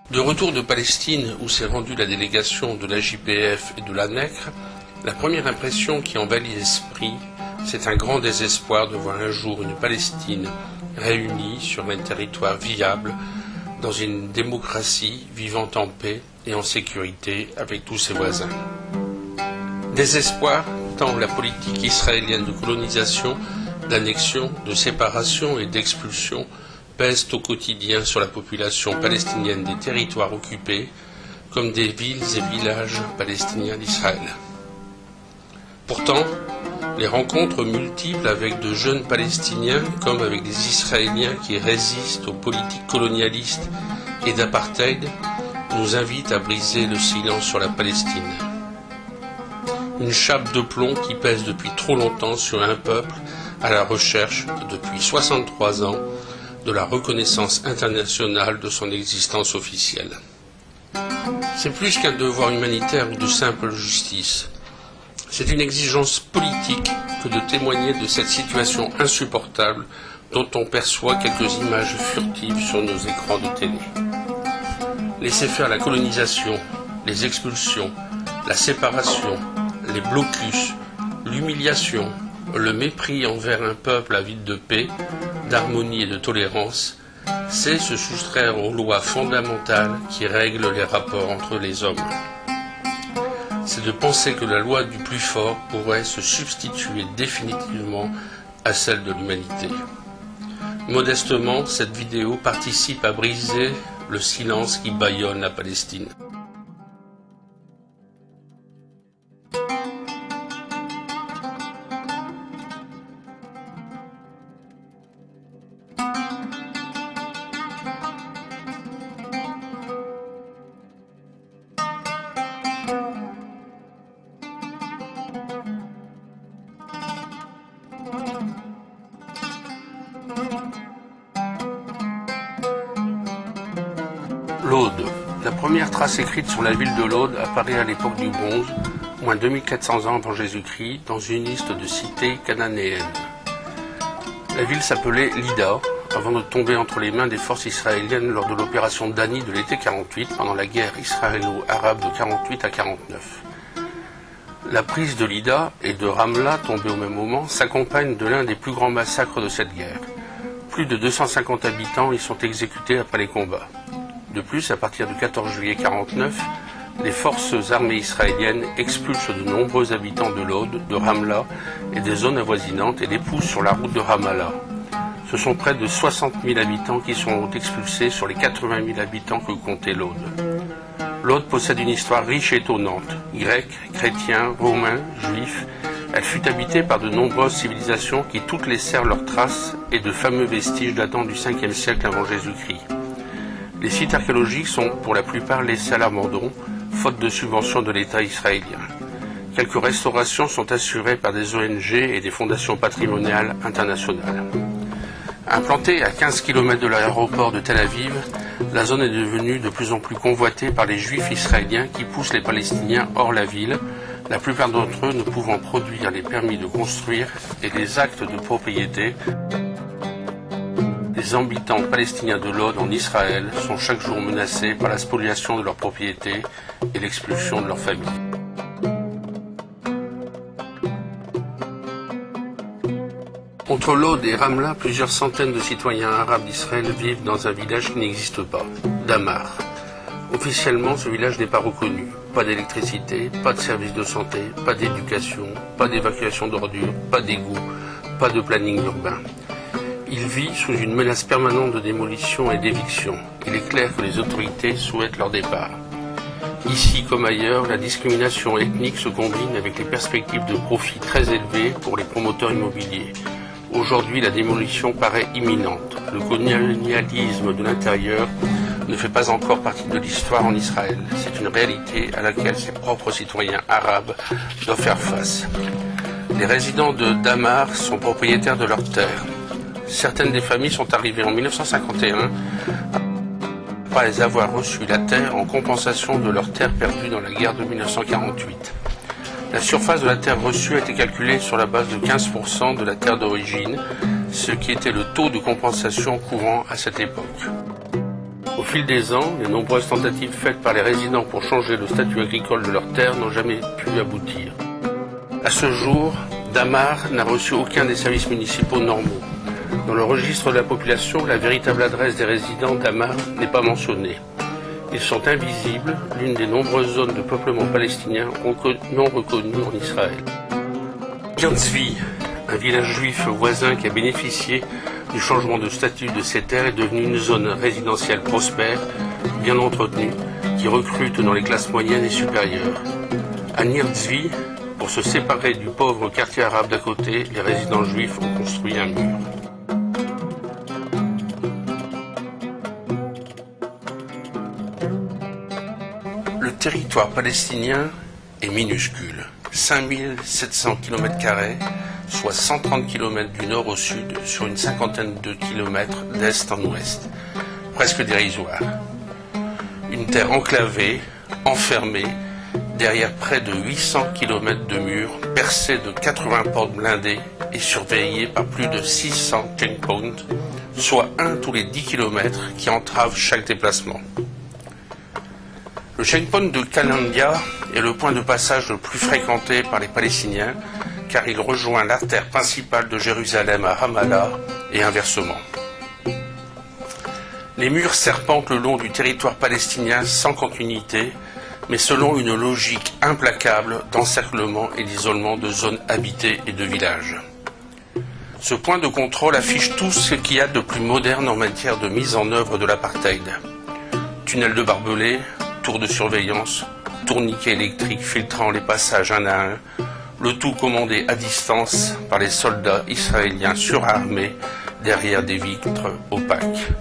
De retour de Palestine, où s'est rendue la délégation de la JPF et de l'ANECR, la première impression qui envahit l'esprit, c'est un grand désespoir de voir un jour une Palestine réunie sur un territoire viable, dans une démocratie vivant en paix et en sécurité avec tous ses voisins. Désespoir, tant la politique israélienne de colonisation, d'annexion, de séparation et d'expulsion pèsent au quotidien sur la population palestinienne des territoires occupés, comme des villes et villages palestiniens d'Israël. Pourtant, les rencontres multiples avec de jeunes Palestiniens comme avec des Israéliens qui résistent aux politiques colonialistes et d'apartheid nous invitent à briser le silence sur la Palestine. Une chape de plomb qui pèse depuis trop longtemps sur un peuple à la recherche, depuis 63 ans, de la reconnaissance internationale de son existence officielle. C'est plus qu'un devoir humanitaire ou de simple justice. C'est une exigence politique que de témoigner de cette situation insupportable dont on perçoit quelques images furtives sur nos écrans de télé. Laisser faire la colonisation, les expulsions, la séparation, les blocus, l'humiliation, le mépris envers un peuple avide de paix, d'harmonie et de tolérance, c'est se soustraire aux lois fondamentales qui règlent les rapports entre les hommes. C'est de penser que la loi du plus fort pourrait se substituer définitivement à celle de l'humanité. Modestement, cette vidéo participe à briser le silence qui bâillonne la Palestine. L'Aude. La première trace écrite sur la ville de l'Aude apparaît à l'époque du Bronze, moins 2400 ans avant Jésus-Christ, dans une liste de cités cananéennes. La ville s'appelait Lydda, avant de tomber entre les mains des forces israéliennes lors de l'opération Dani de l'été 48, pendant la guerre israélo-arabe de 48 à 49. La prise de Lydda et de Ramla, tombée au même moment, s'accompagne de l'un des plus grands massacres de cette guerre. Plus de 250 habitants y sont exécutés après les combats. De plus, à partir du 14 juillet 1949, les forces armées israéliennes expulsent de nombreux habitants de l'Aude, de Ramla et des zones avoisinantes et les poussent sur la route de Ramallah. Ce sont près de 60 000 habitants qui sont expulsés sur les 80 000 habitants que comptait l'Aude. L'Aude possède une histoire riche et étonnante. Grecs, chrétiens, romains, juifs, elle fut habitée par de nombreuses civilisations qui toutes laissèrent leurs traces et de fameux vestiges datant du 5e siècle avant Jésus-Christ. Les sites archéologiques sont pour la plupart laissés à l'abandon, faute de subventions de l'État israélien. Quelques restaurations sont assurées par des ONG et des fondations patrimoniales internationales. Implantée à 15 km de l'aéroport de Tel Aviv, la zone est devenue de plus en plus convoitée par les Juifs israéliens qui poussent les Palestiniens hors la ville, la plupart d'entre eux ne pouvant produire les permis de construire et les actes de propriété. Les habitants palestiniens de l'Aude en Israël sont chaque jour menacés par la spoliation de leurs propriétés et l'expulsion de leurs familles. Entre l'Aude et Ramla, plusieurs centaines de citoyens arabes d'Israël vivent dans un village qui n'existe pas, Damar. Officiellement, ce village n'est pas reconnu. Pas d'électricité, pas de service de santé, pas d'éducation, pas d'évacuation d'ordures, pas d'égout, pas de planning urbain. Il vit sous une menace permanente de démolition et d'éviction. Il est clair que les autorités souhaitent leur départ. Ici comme ailleurs, la discrimination ethnique se combine avec les perspectives de profit très élevées pour les promoteurs immobiliers. Aujourd'hui, la démolition paraît imminente. Le colonialisme de l'intérieur ne fait pas encore partie de l'histoire en Israël. C'est une réalité à laquelle ses propres citoyens arabes doivent faire face. Les résidents de Damar sont propriétaires de leurs terres. Certaines des familles sont arrivées en 1951 après avoir reçu la terre en compensation de leurs terres perdues dans la guerre de 1948. La surface de la terre reçue a été calculée sur la base de 15% de la terre d'origine, ce qui était le taux de compensation courant à cette époque. Au fil des ans, les nombreuses tentatives faites par les résidents pour changer le statut agricole de leurs terres n'ont jamais pu aboutir. À ce jour, Damar n'a reçu aucun des services municipaux normaux. Dans le registre de la population, la véritable adresse des résidents Damar n'est pas mentionnée. Ils sont invisibles, l'une des nombreuses zones de peuplement palestinien non reconnues en Israël. Tzvi, un village juif voisin qui a bénéficié du changement de statut de ces terres, est devenu une zone résidentielle prospère, bien entretenue, qui recrute dans les classes moyennes et supérieures. À Nir Tzvi, pour se séparer du pauvre quartier arabe d'à côté, les résidents juifs ont construit un mur. Le territoire palestinien est minuscule, 5700 km², soit 130 km du nord au sud, sur une cinquantaine de kilomètres d'est en ouest. Presque dérisoire. Une terre enclavée, enfermée, derrière près de 800 km de murs, percée de 80 portes blindées et surveillée par plus de 600 checkpoints, soit un tous les 10 km qui entrave chaque déplacement. Le checkpoint de Kalandia est le point de passage le plus fréquenté par les Palestiniens, car il rejoint l'artère principale de Jérusalem à Ramallah et inversement. Les murs serpentent le long du territoire palestinien sans continuité, mais selon une logique implacable d'encerclement et d'isolement de zones habitées et de villages. Ce point de contrôle affiche tout ce qu'il y a de plus moderne en matière de mise en œuvre de l'apartheid. Tunnels de barbelés, tours de surveillance, tourniquets électriques filtrant les passages un à un, le tout commandé à distance par les soldats israéliens surarmés derrière des vitres opaques.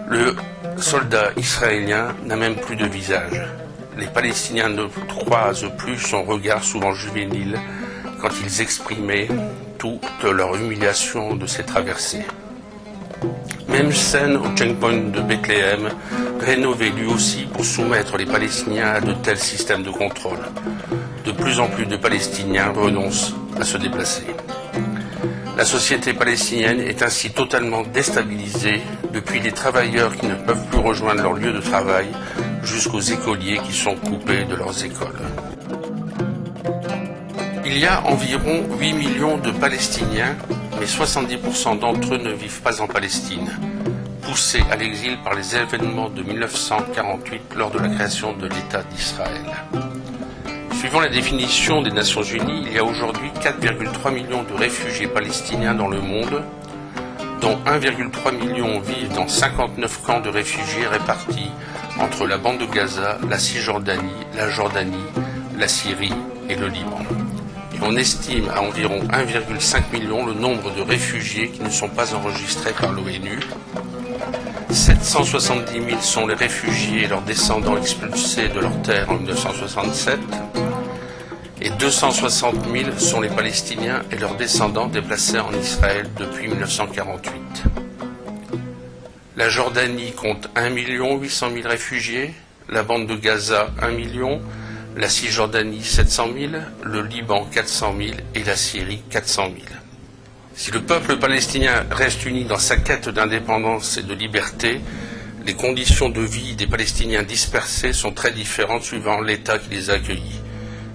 Le soldat israélien n'a même plus de visage. Les Palestiniens ne croisent plus son regard souvent juvénile quand ils exprimaient toute leur humiliation de ces traversées. Même scène au checkpoint de Bethléem, rénové lui aussi pour soumettre les Palestiniens à de tels systèmes de contrôle. De plus en plus de Palestiniens renoncent à se déplacer. La société palestinienne est ainsi totalement déstabilisée, depuis les travailleurs qui ne peuvent plus rejoindre leur lieu de travail jusqu'aux écoliers qui sont coupés de leurs écoles. Il y a environ 8 millions de Palestiniens, mais 70% d'entre eux ne vivent pas en Palestine, poussés à l'exil par les événements de 1948 lors de la création de l'État d'Israël. Suivant la définition des Nations Unies, il y a aujourd'hui 4,3 millions de réfugiés palestiniens dans le monde, dont 1,3 million vivent dans 59 camps de réfugiés répartis entre la bande de Gaza, la Cisjordanie, la Jordanie, la Syrie et le Liban. Et on estime à environ 1,5 million le nombre de réfugiés qui ne sont pas enregistrés par l'ONU. 770 000 sont les réfugiés et leurs descendants expulsés de leurs terres en 1967. Et 260 000 sont les Palestiniens et leurs descendants déplacés en Israël depuis 1948. La Jordanie compte 1 800 000 réfugiés, la bande de Gaza 1 million, la Cisjordanie 700 000, le Liban 400 000 et la Syrie 400 000. Si le peuple palestinien reste uni dans sa quête d'indépendance et de liberté, les conditions de vie des Palestiniens dispersés sont très différentes suivant l'État qui les a accueillis.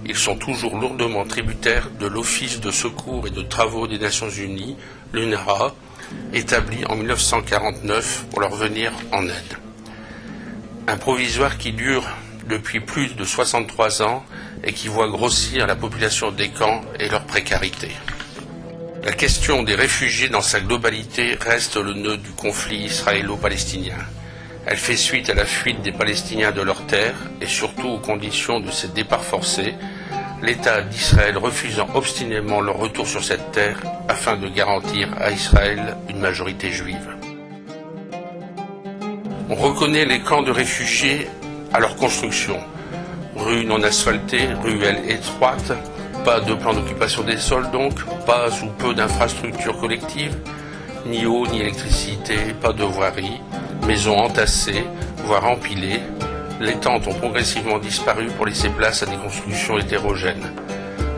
Ils sont toujours lourdement tributaires de l'Office de secours et de travaux des Nations Unies, l'UNRWA, établi en 1949 pour leur venir en aide. Un provisoire qui dure depuis plus de 63 ans et qui voit grossir la population des camps et leur précarité. La question des réfugiés dans sa globalité reste le nœud du conflit israélo-palestinien. Elle fait suite à la fuite des Palestiniens de leurs terres et surtout aux conditions de ces départs forcés, l'État d'Israël refusant obstinément leur retour sur cette terre afin de garantir à Israël une majorité juive. On reconnaît les camps de réfugiés à leur construction. Rues non asphaltées, ruelles étroites, pas de plan d'occupation des sols donc, pas ou peu d'infrastructures collectives, ni eau ni électricité, pas de voirie, maisons entassées, voire empilées. Les tentes ont progressivement disparu pour laisser place à des constructions hétérogènes.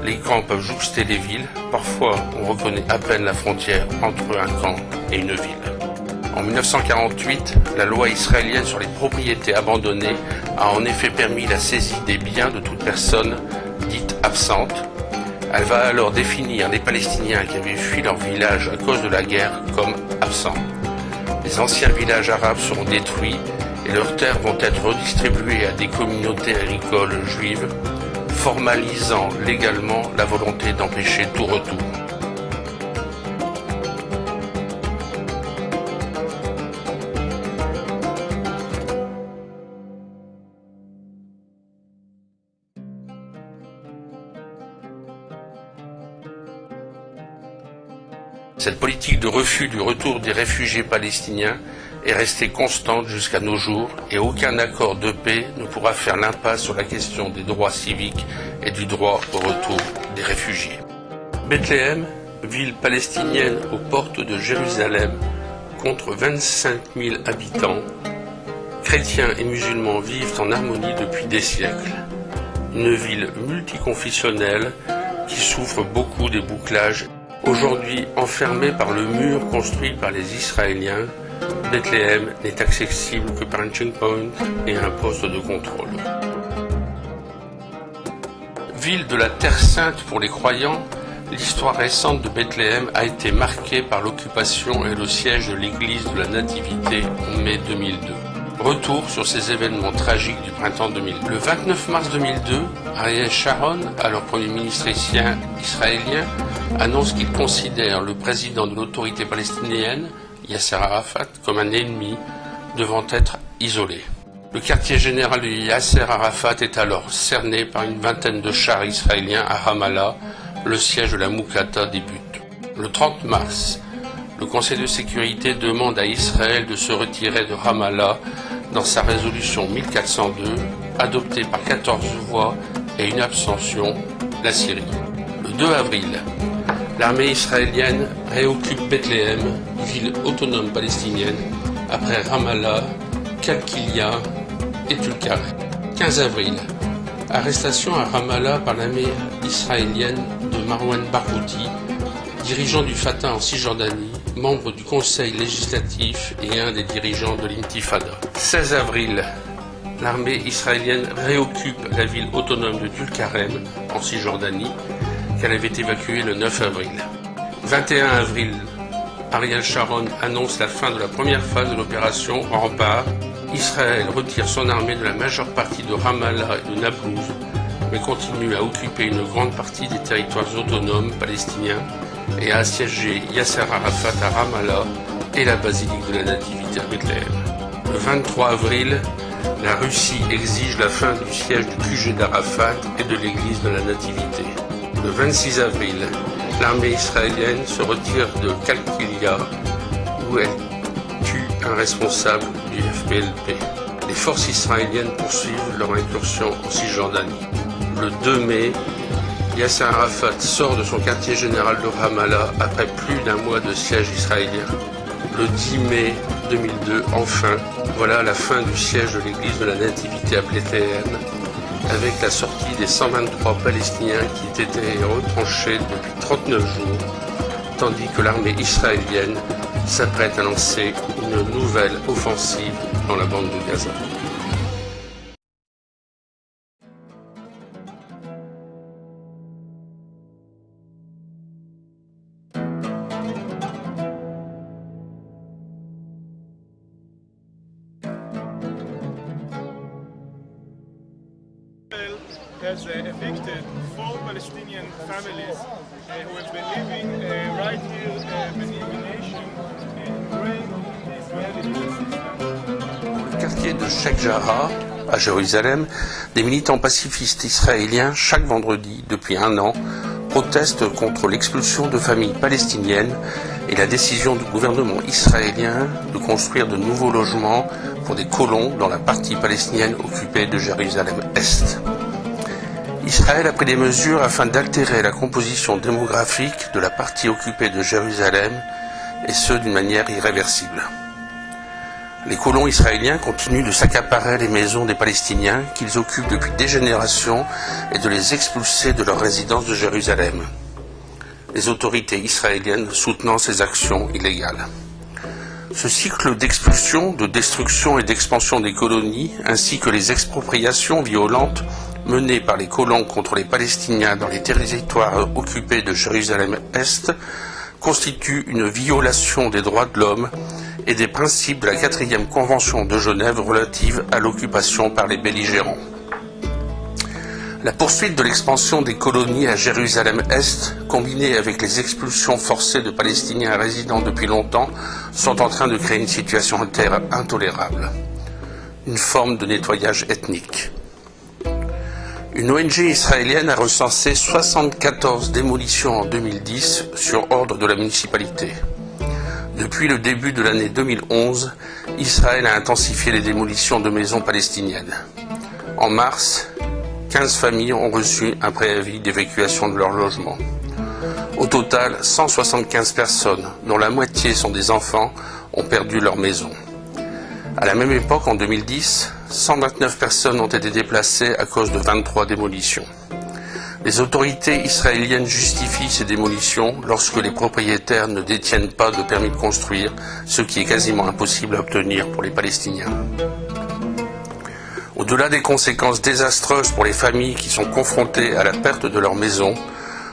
Les camps peuvent jouxter les villes, parfois on reconnaît à peine la frontière entre un camp et une ville. En 1948, la loi israélienne sur les propriétés abandonnées a en effet permis la saisie des biens de toute personne dite absente. Elle va alors définir les Palestiniens qui avaient fui leur village à cause de la guerre comme absents. Les anciens villages arabes seront détruits et leurs terres vont être redistribuées à des communautés agricoles juives, formalisant légalement la volonté d'empêcher tout retour. Cette politique de refus du retour des réfugiés palestiniens est restée constante jusqu'à nos jours et aucun accord de paix ne pourra faire l'impasse sur la question des droits civiques et du droit au retour des réfugiés. Bethléem, ville palestinienne aux portes de Jérusalem, compte 25 000 habitants. Chrétiens et musulmans vivent en harmonie depuis des siècles. Une ville multiconfessionnelle qui souffre beaucoup des bouclages. Aujourd'hui enfermée par le mur construit par les Israéliens, Bethléem n'est accessible que par un checkpoint et un poste de contrôle. Ville de la Terre Sainte pour les croyants, l'histoire récente de Bethléem a été marquée par l'occupation et le siège de l'église de la Nativité en mai 2002. Retour sur ces événements tragiques du printemps 2002. Le 29 mars 2002, Ariel Sharon, alors Premier ministre israélien, annonce qu'il considère le président de l'autorité palestinienne, Yasser Arafat, comme un ennemi devant être isolé. Le quartier général de Yasser Arafat est alors cerné par une vingtaine de chars israéliens à Ramallah. Le siège de la Moukata débute. Le 30 mars, le Conseil de sécurité demande à Israël de se retirer de Ramallah dans sa résolution 1402, adoptée par 14 voix et une abstention, la Syrie. Le 2 avril, l'armée israélienne réoccupe Bethléem, ville autonome palestinienne, après Ramallah, Kalkilia et Tulkarem. 15 avril, arrestation à Ramallah par l'armée israélienne de Marwan Barghouti, dirigeant du Fatah en Cisjordanie, membre du Conseil législatif et un des dirigeants de l'Intifada. 16 avril, l'armée israélienne réoccupe la ville autonome de Tulkarem en Cisjordanie, qu'elle avait évacuée le 9 avril. 21 avril, Ariel Sharon annonce la fin de la première phase de l'opération Rempart. Israël retire son armée de la majeure partie de Ramallah et de Naplouse, mais continue à occuper une grande partie des territoires autonomes palestiniens et à assiéger Yasser Arafat à Ramallah et la basilique de la Nativité à Bethléem. Le 23 avril, la Russie exige la fin du siège du QG d'Arafat et de l'église de la Nativité. Le 26 avril, l'armée israélienne se retire de Kalkilia où elle tue un responsable du FPLP. Les forces israéliennes poursuivent leur incursion en Cisjordanie. Le 2 mai, Yasser Arafat sort de son quartier général de Ramallah après plus d'un mois de siège israélien. Le 10 mai 2002, enfin, voilà la fin du siège de l'église de la Nativité à Bethléem, avec la sortie des 123 Palestiniens qui étaient retranchés depuis 39 jours, tandis que l'armée israélienne s'apprête à lancer une nouvelle offensive dans la bande de Gaza. Has evicted 4 Palestinian families who have been living right here beneath the nation and praying the Israeli system. Le quartier de Sheikh Jarrah, à Jérusalem, des militants pacifistes israéliens, chaque vendredi depuis un an, protestent contre l'expulsion de familles palestiniennes et la décision du gouvernement israélien de construire de nouveaux logements pour des colons dans la partie palestinienne occupée de Jérusalem-Est. Israël a pris des mesures afin d'altérer la composition démographique de la partie occupée de Jérusalem, et ce d'une manière irréversible. Les colons israéliens continuent de s'accaparer les maisons des Palestiniens qu'ils occupent depuis des générations et de les expulser de leur résidence de Jérusalem. Les autorités israéliennes soutenant ces actions illégales. Ce cycle d'expulsion, de destruction et d'expansion des colonies, ainsi que les expropriations violentes menées par les colons contre les Palestiniens dans les territoires occupés de Jérusalem-Est, constituent une violation des droits de l'homme et des principes de la 4e Convention de Genève relative à l'occupation par les belligérants. La poursuite de l'expansion des colonies à Jérusalem-Est, combinée avec les expulsions forcées de Palestiniens résidant depuis longtemps, sont en train de créer une situation intolérable, une forme de nettoyage ethnique. Une ONG israélienne a recensé 74 démolitions en 2010 sur ordre de la municipalité. Depuis le début de l'année 2011, Israël a intensifié les démolitions de maisons palestiniennes. En mars, 15 familles ont reçu un préavis d'évacuation de leur logement. Au total, 175 personnes, dont la moitié sont des enfants, ont perdu leur maison. À la même époque, en 2010, 129 personnes ont été déplacées à cause de 23 démolitions. Les autorités israéliennes justifient ces démolitions lorsque les propriétaires ne détiennent pas de permis de construire, ce qui est quasiment impossible à obtenir pour les Palestiniens. Au-delà des conséquences désastreuses pour les familles qui sont confrontées à la perte de leur maison,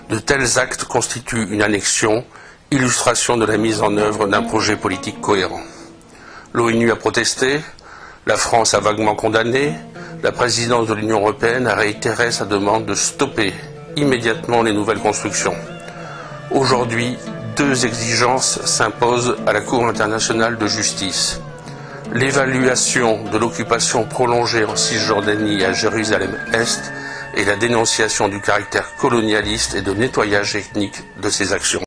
de tels actes constituent une annexion, illustration de la mise en œuvre d'un projet politique cohérent. L'ONU a protesté, la France a vaguement condamné, la présidence de l'Union européenne a réitéré sa demande de stopper immédiatement les nouvelles constructions. Aujourd'hui, 2 exigences s'imposent à la Cour internationale de justice. L'évaluation de l'occupation prolongée en Cisjordanie et à Jérusalem-Est et la dénonciation du caractère colonialiste et de nettoyage ethnique de ces actions.